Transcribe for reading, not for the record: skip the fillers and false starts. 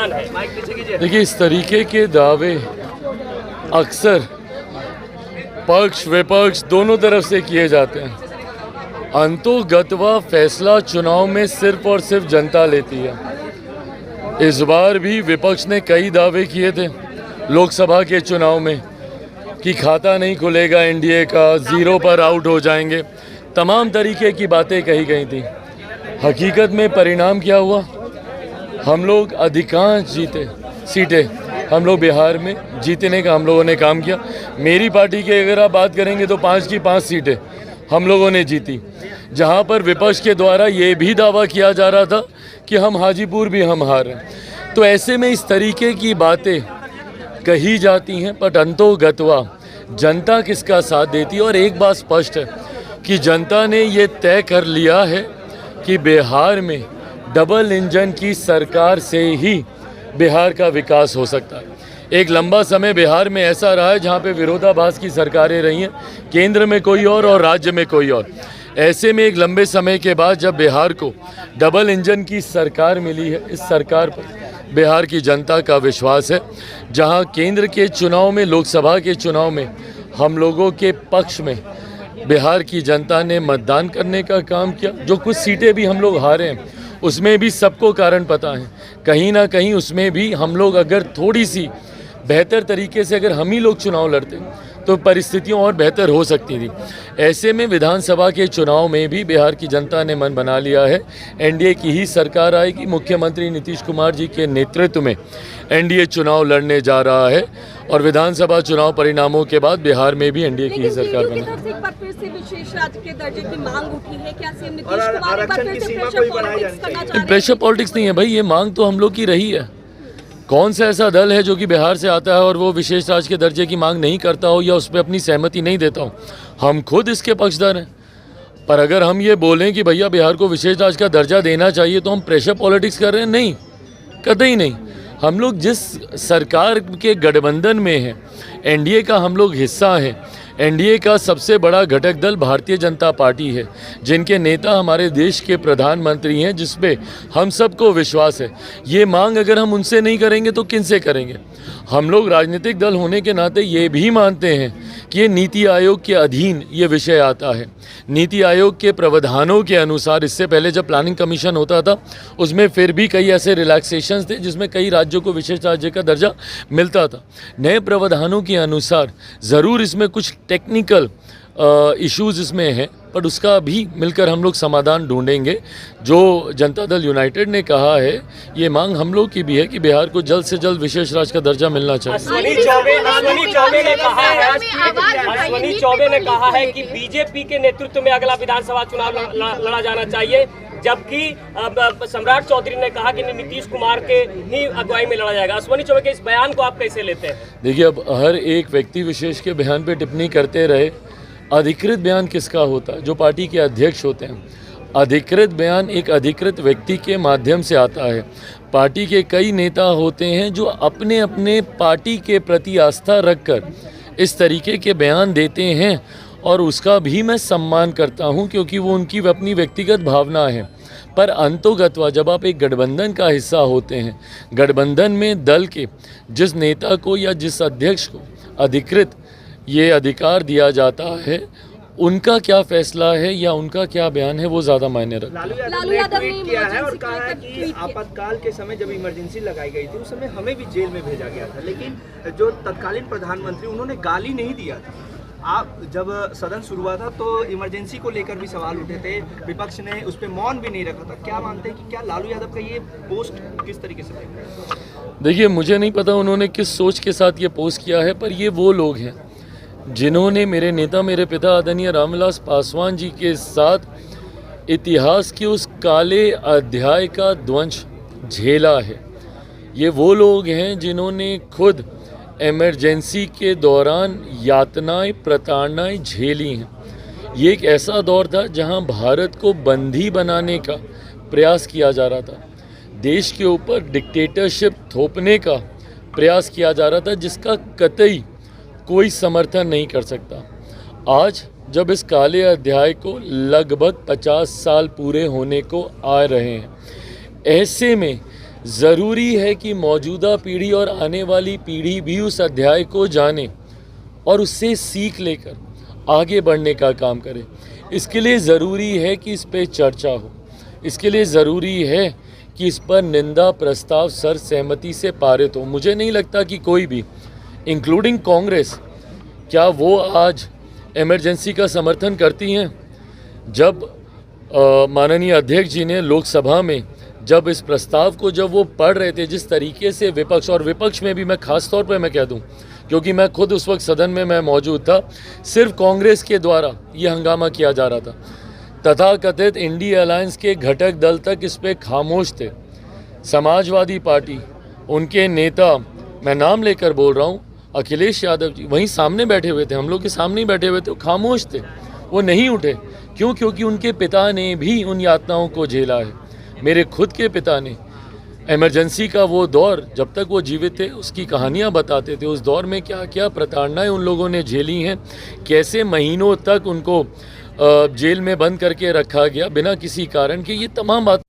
बयान है। देखिए, इस तरीके के दावे अक्सर पक्ष विपक्ष दोनों तरफ से किए जाते हैं। अंतोगत्वा फैसला चुनाव में सिर्फ और सिर्फ जनता लेती है। इस बार भी विपक्ष ने कई दावे किए थे लोकसभा के चुनाव में कि खाता नहीं खुलेगा एनडीए का, जीरो पर आउट हो जाएंगे, तमाम तरीके की बातें कही गई थी। हकीकत में परिणाम क्या हुआ? हम लोग अधिकांश जीते सीटें, हम लोग बिहार में जीतने का हम लोगों ने काम किया। मेरी पार्टी की अगर आप बात करेंगे तो 5 की 5 सीटें हम लोगों ने जीती, जहां पर विपक्ष के द्वारा ये भी दावा किया जा रहा था कि हम हाजीपुर भी हम हार हैं। तो ऐसे में इस तरीके की बातें कही जाती हैं, पर अंतोगत्वा जनता किसका साथ देती है। और एक बात स्पष्ट है कि जनता ने ये तय कर लिया है कि बिहार में डबल इंजन की सरकार से ही बिहार का विकास हो सकता है। एक लंबा समय बिहार में ऐसा रहा है जहाँ पे विरोधाभास की सरकारें रही हैं, केंद्र में कोई और राज्य में कोई और। ऐसे में एक लंबे समय के बाद जब बिहार को डबल इंजन की सरकार मिली है, इस सरकार पर बिहार की जनता का विश्वास है। जहाँ केंद्र के चुनाव में, लोकसभा के चुनाव में हम लोगों के पक्ष में बिहार की जनता ने मतदान करने का काम किया। जो कुछ सीटें भी हम लोग हारे हैं उसमें भी सबको कारण पता है, कहीं ना कहीं उसमें भी हम लोग अगर थोड़ी सी बेहतर तरीके से अगर हम ही लोग चुनाव लड़ते तो परिस्थितियां और बेहतर हो सकती थी। ऐसे में विधानसभा के चुनाव में भी बिहार की जनता ने मन बना लिया है, एनडीए की ही सरकार आएगी। मुख्यमंत्री नीतीश कुमार जी के नेतृत्व में एनडीए चुनाव लड़ने जा रहा है और विधानसभा चुनाव परिणामों के बाद बिहार में भी एनडीए की ही सरकार बनेगी। प्रेशर पॉलिटिक्स नहीं है भाई, ये मांग तो हम लोग की रही है। कौन सा ऐसा दल है जो कि बिहार से आता है और वो विशेष राज्य के दर्जे की मांग नहीं करता हो या उस पर अपनी सहमति नहीं देता हो? हम खुद इसके पक्षधर हैं। पर अगर हम ये बोलें कि भैया बिहार को विशेष राज्य का दर्जा देना चाहिए तो हम प्रेशर पॉलिटिक्स कर रहे हैं? नहीं, कतई नहीं। हम लोग जिस सरकार के गठबंधन में हैं, एनडीए का हम लोग हिस्सा हैं। एनडीए का सबसे बड़ा घटक दल भारतीय जनता पार्टी है, जिनके नेता हमारे देश के प्रधानमंत्री हैं, जिसपे हम सबको विश्वास है। ये मांग अगर हम उनसे नहीं करेंगे तो किन से करेंगे? हम लोग राजनीतिक दल होने के नाते ये भी मानते हैं कि ये नीति आयोग के अधीन ये विषय आता है। नीति आयोग के प्रावधानों के अनुसार इससे पहले जब प्लानिंग कमीशन होता था उसमें फिर भी कई ऐसे रिलैक्सेशंस थे जिसमें कई राज्यों को विशेष राज्य का दर्जा मिलता था। नए प्रावधानों के अनुसार ज़रूर इसमें कुछ टेक्निकल इश्यूज़ इसमें हैं, पर उसका भी मिलकर हम लोग समाधान ढूंढेंगे। जो जनता दल यूनाइटेड ने कहा है, ये मांग हम लोग की भी है कि बिहार को जल्द से जल्द विशेष राज्य का दर्जा मिलना चाहिए। अश्वनी चौबे ने कहा है कि बीजेपी के नेतृत्व में अगला विधानसभा चुनाव लड़ा जाना चाहिए, जबकि सम्राट चौधरी ने कहा कि नीतीश कुमार के ही अगुवाई में लड़ा जाएगा। अश्वनी चौबे के इस बयान को आप कैसे लेते हैं? देखिए, अब हर एक व्यक्ति विशेष के बयान पे टिप्पणी करते रहे। अधिकृत बयान किसका होता है? जो पार्टी के अध्यक्ष होते हैं। अधिकृत बयान एक अधिकृत व्यक्ति के माध्यम से आता है। पार्टी के कई नेता होते हैं जो अपने अपने पार्टी के प्रति आस्था रखकर इस तरीके के बयान देते हैं और उसका भी मैं सम्मान करता हूं, क्योंकि वो उनकी अपनी व्यक्तिगत भावना है। पर अंतोगत्वा जब आप एक गठबंधन का हिस्सा होते हैं, गठबंधन में दल के जिस नेता को या जिस अध्यक्ष को अधिकृत ये अधिकार दिया जाता है, उनका क्या फैसला है या उनका क्या बयान है वो ज़्यादा मायने रखता है। लालू यादव ने किया है और कहा है कि आपातकाल के समय जब इमरजेंसी लगाई गई थी उस समय हमें भी जेल में भेजा गया था, लेकिन जो तत्कालीन प्रधानमंत्री उन्होंने गाली नहीं दिया था। आप जब सदन शुरू हुआ था तो इमरजेंसी को लेकर भी सवाल उठे थे, विपक्ष ने उस पर मौन भी नहीं रखा था। क्या मानते हैं कि क्या लालू यादव का ये पोस्ट किस तरीके से देख रहे हैं? देखिए, मुझे नहीं पता उन्होंने किस सोच के साथ ये पोस्ट किया है, पर ये वो लोग हैं जिन्होंने मेरे नेता, मेरे पिता आदरणीय रामविलास पासवान जी के साथ इतिहास के उस काले अध्याय का ध्वंस झेला है। ये वो लोग हैं जिन्होंने खुद इमरजेंसी के दौरान यातनाएं, प्रताड़नाएं झेली हैं। ये एक ऐसा दौर था जहां भारत को बंदी बनाने का प्रयास किया जा रहा था, देश के ऊपर डिक्टेटरशिप थोपने का प्रयास किया जा रहा था, जिसका कतई कोई समर्थन नहीं कर सकता। आज जब इस काले अध्याय को लगभग 50 साल पूरे होने को आ रहे हैं, ऐसे में ज़रूरी है कि मौजूदा पीढ़ी और आने वाली पीढ़ी भी उस अध्याय को जाने और उससे सीख लेकर आगे बढ़ने का काम करे। इसके लिए ज़रूरी है कि इस पे चर्चा हो, इसके लिए ज़रूरी है कि इस पर निंदा प्रस्ताव सर्वसहमति से पारित हो। मुझे नहीं लगता कि कोई भी, इंक्लूडिंग कांग्रेस, क्या वो आज इमरजेंसी का समर्थन करती हैं? जब माननीय अध्यक्ष जी ने लोकसभा में जब इस प्रस्ताव को जब वो पढ़ रहे थे, जिस तरीके से विपक्ष, और विपक्ष में भी मैं खास तौर पे मैं कह दूं क्योंकि मैं खुद उस वक्त सदन में मैं मौजूद था, सिर्फ कांग्रेस के द्वारा ये हंगामा किया जा रहा था। तथाकथित इंडिया अलायंस के घटक दल तक इस पे खामोश थे। समाजवादी पार्टी, उनके नेता, मैं नाम लेकर बोल रहा हूँ, अखिलेश यादव जी वहीं सामने बैठे हुए थे, हम लोग के सामने ही बैठे हुए थे, वो खामोश थे, वो नहीं उठे। क्यों? क्योंकि उनके पिता ने भी उन यातनाओं को झेला है। मेरे खुद के पिता ने इमरजेंसी का वो दौर, जब तक वो जीवित थे, उसकी कहानियाँ बताते थे। उस दौर में क्या क्या प्रताड़नाएं उन लोगों ने झेली हैं, कैसे महीनों तक उनको जेल में बंद करके रखा गया बिना किसी कारण के। ये तमाम बातें